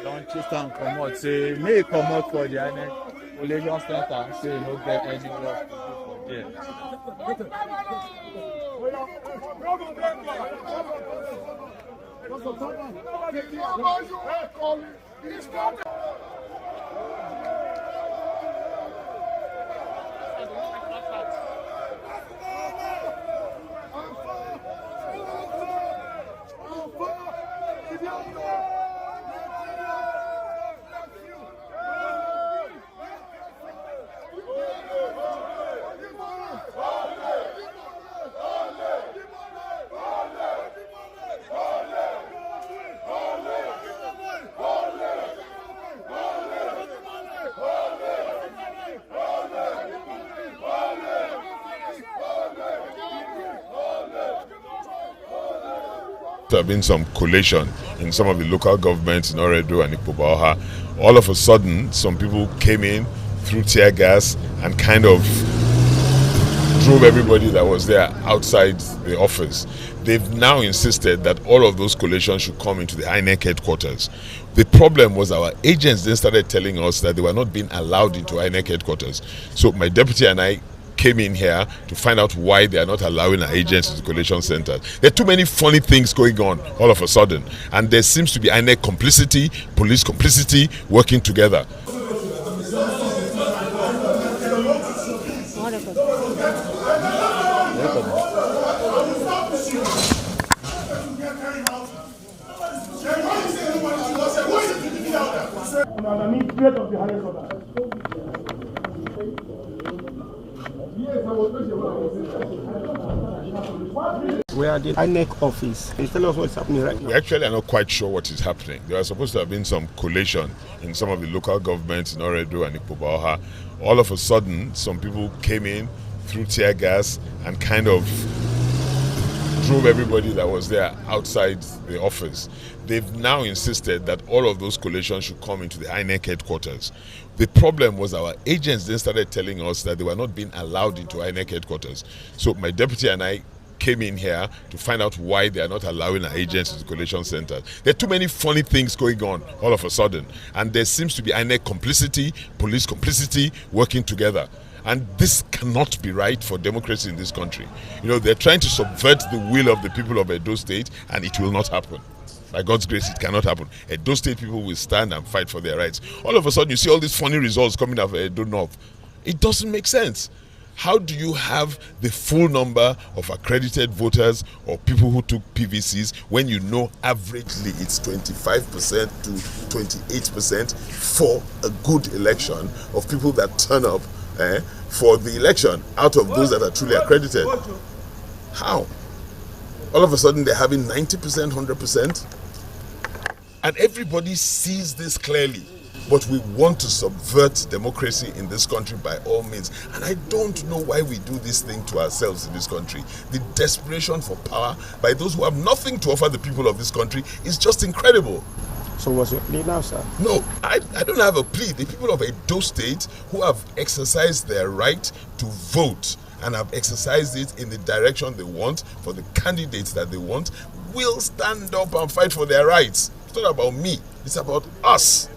don't chase and come out. Say, may come out for the INEC Allegation Center. Say, no get any work to do for there. There have been some collation in some of the local governments in Oredo and Ikpobaoha. All of a sudden, some people came in, threw tear gas, and kind of drove everybody that was there outside the office. They've now insisted that all of those collations should come into the INEC headquarters. The problem was our agents then started telling us that they were not being allowed into INEC headquarters. So my deputy and I came in here to find out why they are not allowing our agents to the collation centers. There are too many funny things going on all of a sudden, and there seems to be INEC complicity, police complicity, working together. We are the INEC office. Can you tell us what's happening right now? We actually are not quite sure what is happening. There was supposed to have been some collation in some of the local governments in Oredo and Ikpobaoha. All of a sudden, some people came in, threw tear gas, and kind of drove everybody that was there outside the office. They've now insisted that all of those collations should come into the INEC headquarters. The problem was our agents then started telling us that they were not being allowed into INEC headquarters. So my deputy and I came in here to find out why they are not allowing our agents to the collation centers. There are too many funny things going on all of a sudden, and there seems to be INEC complicity, police complicity, working together. And this cannot be right for democracy in this country. You know, they're trying to subvert the will of the people of Edo State, and it will not happen. By God's grace, it cannot happen. Edo State people will stand and fight for their rights. All of a sudden, you see all these funny results coming out of Edo North. It doesn't make sense. How do you have the full number of accredited voters or people who took PVCs when you know averagely it's 25% to 28% for a good election of people that turn up for the election out of those that are truly accredited? How? All of a sudden they're having 90%, 100%? And everybody sees this clearly. But we want to subvert democracy in this country by all means. And I don't know why we do this thing to ourselves in this country. The desperation for power by those who have nothing to offer the people of this country is just incredible. So what's your plea now, sir? No, I don't have a plea. The people of Edo State who have exercised their right to vote and have exercised it in the direction they want for the candidates that they want will stand up and fight for their rights. It's not about me. It's about us.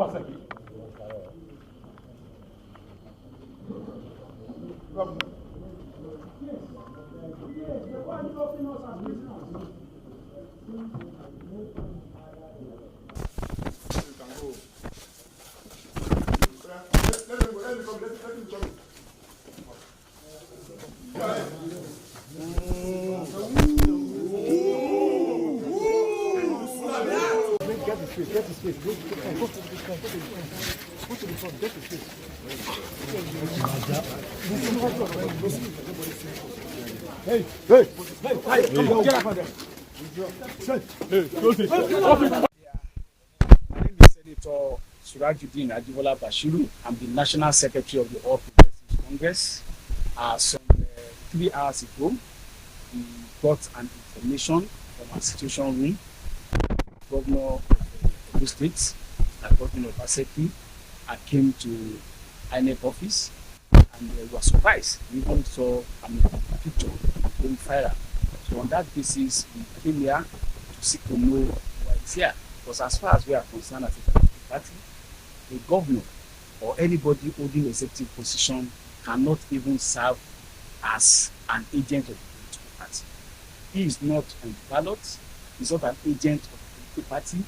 Obaseki. Senator Surajuddin Ajibola Bashiru. I'm the National Secretary of the All Progressives Congress. Some 3 hours ago, we got an information from our situation room. Governor of the State, Governor Obaseki, came to INEC office, and we were surprised. We even saw a picture going viral. So on that basis, we came here to seek to know why it's here. Because as far as we are concerned as a political party, a governor or anybody holding a executive position cannot even serve as an agent of the political party. He is not on the ballot, he's not an agent of the political party,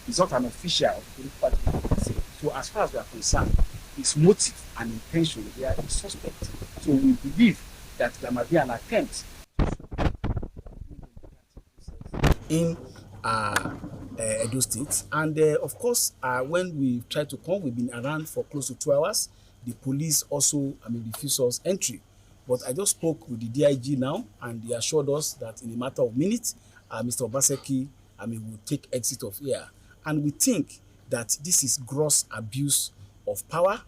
he's not an official of the political party. So as far as we are concerned, his motive and intention there is suspect. So we believe that there might be an attempt in Edo State, and of course, when we tried to come, we've been around for close to 2 hours. The police also, refused us entry. But I just spoke with the DIG now, and they assured us that in a matter of minutes, Mr. Obaseki, will take exit of here. And we think that this is gross abuse of power,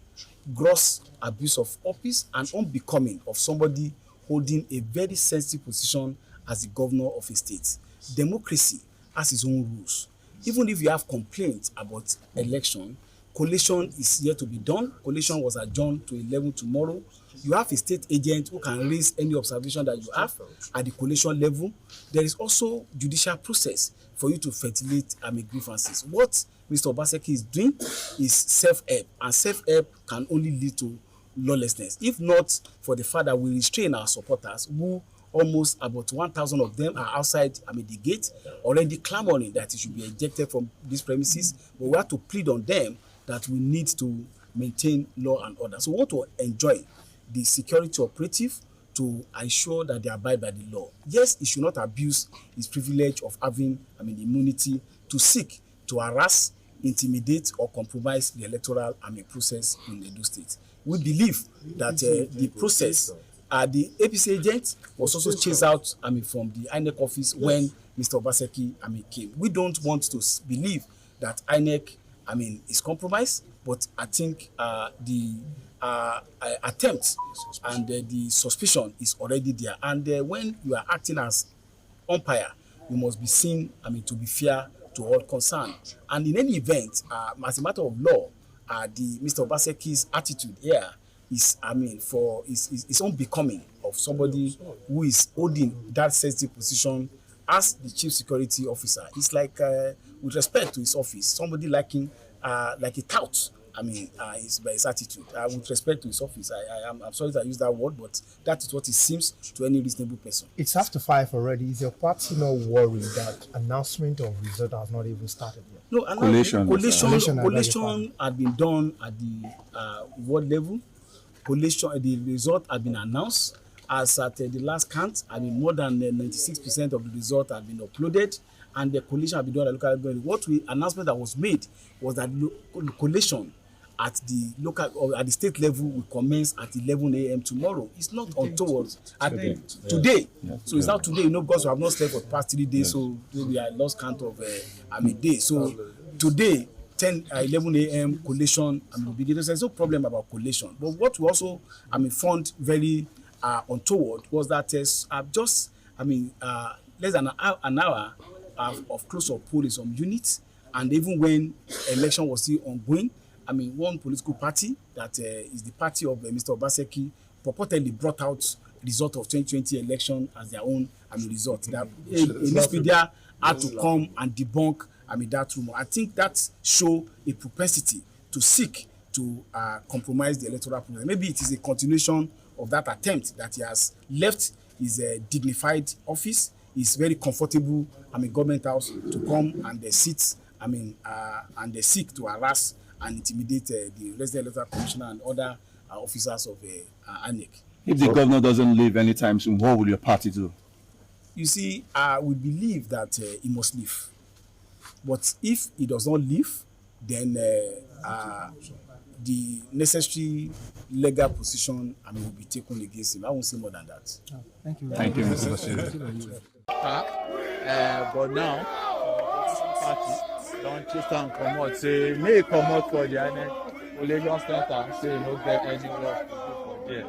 gross abuse of office, and unbecoming of somebody holding a very sensitive position as the governor of a state. Democracy has its own rules. Even if you have complaints about election, collation is yet to be done. Collation was adjourned to 11 tomorrow. You have a state agent who can raise any observation that you have at the collation level. There is also judicial process for you to ventilate grievances. What Mr. Obaseki is doing is self-help, and self-help can only lead to lawlessness. If not for the fact that we restrain our supporters, who almost about 1,000 of them are outside the gate, already clamoring that it should be ejected from these premises. But we have to plead on them that we need to maintain law and order. So we want to enjoy the security operative to ensure that they abide by the law. Yes, he should not abuse his privilege of having immunity to seek to harass, intimidate, or compromise the electoral process in Edo State. We believe that the process, the APC agent was also chased out from the INEC office when Mr. Obaseki came. We don't want to believe that INEC is compromised, but I think the attempt and the suspicion is already there. And when you are acting as umpire, you must be seen to be fair to all concerned. And in any event, as a matter of law, the Mr. Obaseki's attitude here is is unbecoming of somebody who is holding that sensitive position as the chief security officer. It's like with respect to his office, somebody like a tout. His attitude with respect to his office. I'm sorry that I use that word, but that is what it seems to any reasonable person. It's after 5 already. Is your party not worried that announcement of result has not even started yet? No, collation had been done at the ward level. The result had been announced. As at the last count, more than 96% of the result had been uploaded, and the collation had been done at local government. Announcement that was made was that collation at the local or at the state level will commence at 11 a.m. tomorrow. It's not untoward. Today. Yeah. So it's not today, because we have not slept for the past 3 days, so we are lost count of day. So today, 11 a.m. collation will begin. There's no problem about collation. But what we also found very untoward was that just less than an hour of close-up poll in some units, and even when election was still ongoing, one political party that is the party of Mr. Obaseki purportedly brought out result of 2020 election as their own result. That news media had to come and debunk that rumor. I think that show a propensity to seek to compromise the electoral process. Maybe it is a continuation of that attempt that he has left his dignified office, his very comfortable government house, to come and sit and they seek to harass and intimidate the resident electoral commissioner and other officers of INEC. If the governor doesn't leave anytime soon, what will your party do? You see, we believe that he must leave. But if he does not leave, then the necessary legal position will be taken against him. I won't say more than that. Thank you. Thank you, Mr. Bashir. But now, party don't chase and come out. Say, may come out for the INEC. Allegation center say you no get any work to do for there.